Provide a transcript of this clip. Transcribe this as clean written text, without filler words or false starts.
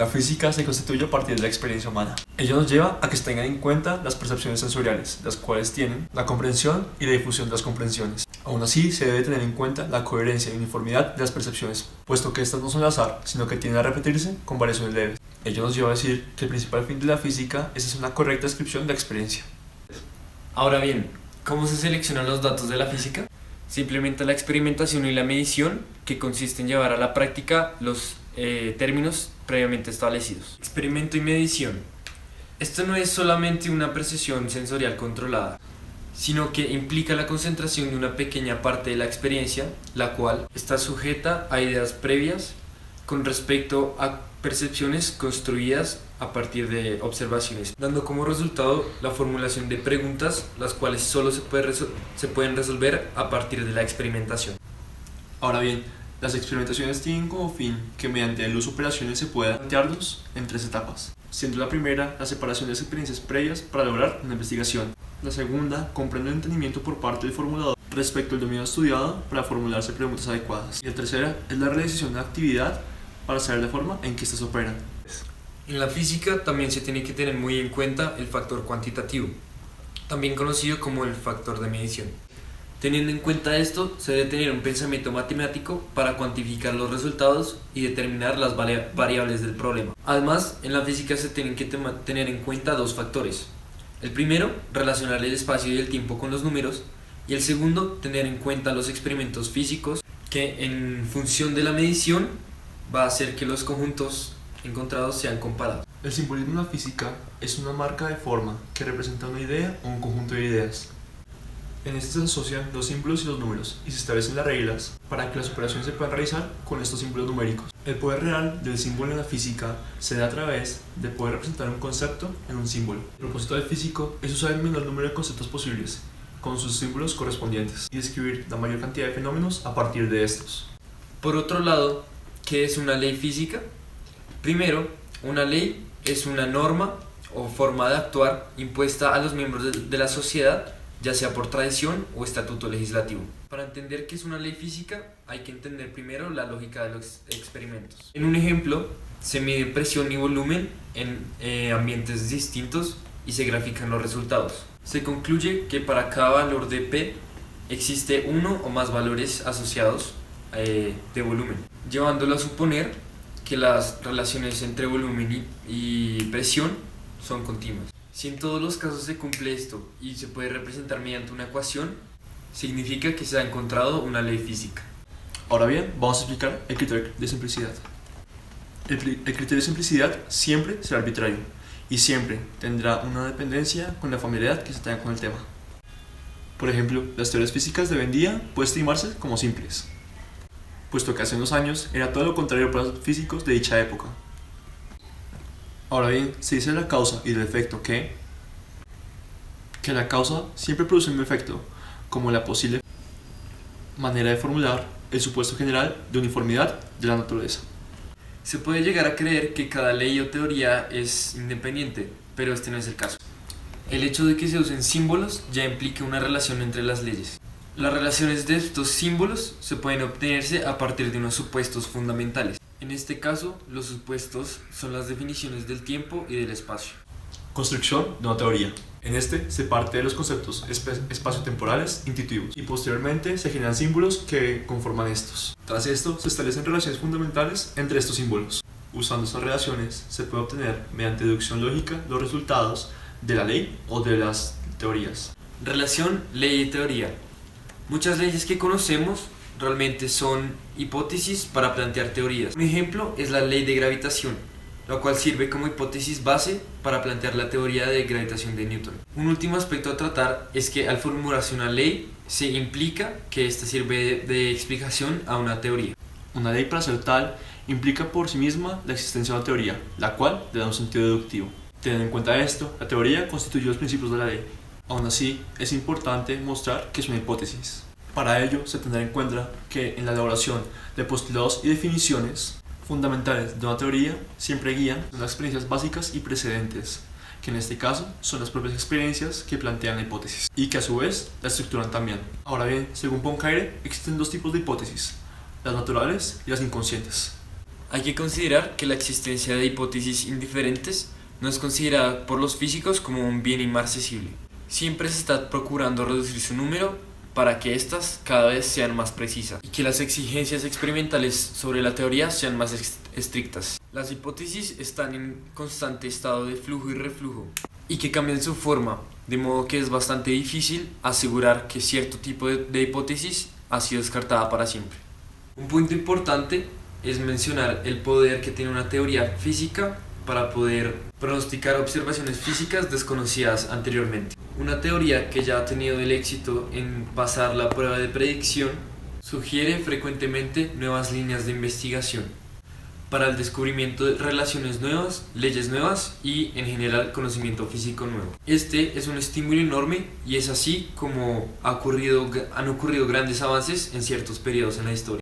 La física se constituye a partir de la experiencia humana. Ello nos lleva a que se tengan en cuenta las percepciones sensoriales, las cuales tienen la comprensión y la difusión de las comprensiones. Aún así, se debe tener en cuenta la coherencia y uniformidad de las percepciones, puesto que estas no son al azar, sino que tienden a repetirse con variaciones leves. Ello nos lleva a decir que el principal fin de la física es hacer una correcta descripción de la experiencia. Ahora bien, ¿cómo se seleccionan los datos de la física? Se implementa la experimentación y la medición, que consiste en llevar a la práctica los términos previamente establecidos. Experimento y medición. Esto no es solamente una percepción sensorial controlada, sino que implica la concentración de una pequeña parte de la experiencia, la cual está sujeta a ideas previas con respecto a percepciones construidas a partir de observaciones, dando como resultado la formulación de preguntas, las cuales solo se pueden resolver a partir de la experimentación. Ahora bien, las experimentaciones tienen como fin que mediante el uso de operaciones se pueda plantearlos en tres etapas, siendo la primera la separación de las experiencias previas para lograr una investigación. La segunda comprende el entendimiento por parte del formulador respecto al dominio estudiado para formularse preguntas adecuadas. Y la tercera es la realización de actividad para saber la forma en que éstas operan. En la física también se tiene que tener muy en cuenta el factor cuantitativo, también conocido como el factor de medición. Teniendo en cuenta esto, se debe tener un pensamiento matemático para cuantificar los resultados y determinar las variables del problema. Además, en la física se tienen que tener en cuenta dos factores. El primero, relacionar el espacio y el tiempo con los números, y el segundo, tener en cuenta los experimentos físicos, que en función de la medición va a hacer que los conjuntos encontrados sean comparados. El simbolismo en la física es una marca de forma que representa una idea o un conjunto de ideas. En este se asocian los símbolos y los números y se establecen las reglas para que las operaciones se puedan realizar con estos símbolos numéricos. El poder real del símbolo en la física se da a través de poder representar un concepto en un símbolo. El propósito del físico es usar el menor número de conceptos posibles con sus símbolos correspondientes y describir la mayor cantidad de fenómenos a partir de estos. Por otro lado, ¿qué es una ley física? Primero, una ley es una norma o forma de actuar impuesta a los miembros de la sociedad, ya sea por tradición o estatuto legislativo. Para entender qué es una ley física, hay que entender primero la lógica de los experimentos. En un ejemplo, se mide presión y volumen en ambientes distintos y se grafican los resultados. Se concluye que para cada valor de P existe uno o más valores asociados de volumen, llevándolo a suponer que las relaciones entre volumen y presión son continuas. Si en todos los casos se cumple esto y se puede representar mediante una ecuación, significa que se ha encontrado una ley física. Ahora bien, vamos a explicar el criterio de simplicidad. El criterio de simplicidad siempre será arbitrario y siempre tendrá una dependencia con la familiaridad que se tenga con el tema. Por ejemplo, las teorías físicas de hoy en día pueden estimarse como simples, puesto que hace unos años era todo lo contrario para los físicos de dicha época. Ahora bien, se dice de la causa y del efecto que la causa siempre produce un efecto, como la posible manera de formular el supuesto general de uniformidad de la naturaleza. Se puede llegar a creer que cada ley o teoría es independiente, pero este no es el caso. El hecho de que se usen símbolos ya implica una relación entre las leyes. Las relaciones de estos símbolos se pueden obtenerse a partir de unos supuestos fundamentales. En este caso, los supuestos son las definiciones del tiempo y del espacio. Construcción de una teoría. En este se parte de los conceptos espaciotemporales intuitivos y posteriormente se generan símbolos que conforman estos. Tras esto se establecen relaciones fundamentales entre estos símbolos. Usando estas relaciones se puede obtener mediante deducción lógica los resultados de la ley o de las teorías. Relación, ley y teoría. Muchas leyes que conocemos realmente son hipótesis para plantear teorías. Un ejemplo es la ley de gravitación, la cual sirve como hipótesis base para plantear la teoría de gravitación de Newton. Un último aspecto a tratar es que al formularse una ley se implica que ésta sirve de explicación a una teoría. Una ley, para ser tal, implica por sí misma la existencia de una teoría, la cual le da un sentido deductivo. Teniendo en cuenta esto, la teoría constituye los principios de la ley. Aún así, es importante mostrar que es una hipótesis. Para ello, se tendrá en cuenta que en la elaboración de postulados y definiciones fundamentales de una teoría siempre guían las experiencias básicas y precedentes, que en este caso son las propias experiencias que plantean la hipótesis y que a su vez la estructuran también. Ahora bien, según Poincaré, existen dos tipos de hipótesis, las naturales y las inconscientes. Hay que considerar que la existencia de hipótesis indiferentes no es considerada por los físicos como un bien inmarcesible. Siempre se está procurando reducir su número para que éstas cada vez sean más precisas y que las exigencias experimentales sobre la teoría sean más estrictas. Las hipótesis están en constante estado de flujo y reflujo y que cambian su forma, de modo que es bastante difícil asegurar que cierto tipo de hipótesis ha sido descartada para siempre. Un punto importante es mencionar el poder que tiene una teoría física para poder pronosticar observaciones físicas desconocidas anteriormente. Una teoría que ya ha tenido el éxito en pasar la prueba de predicción sugiere frecuentemente nuevas líneas de investigación para el descubrimiento de relaciones nuevas, leyes nuevas y en general conocimiento físico nuevo. Este es un estímulo enorme y es así como han ocurrido grandes avances en ciertos periodos en la historia.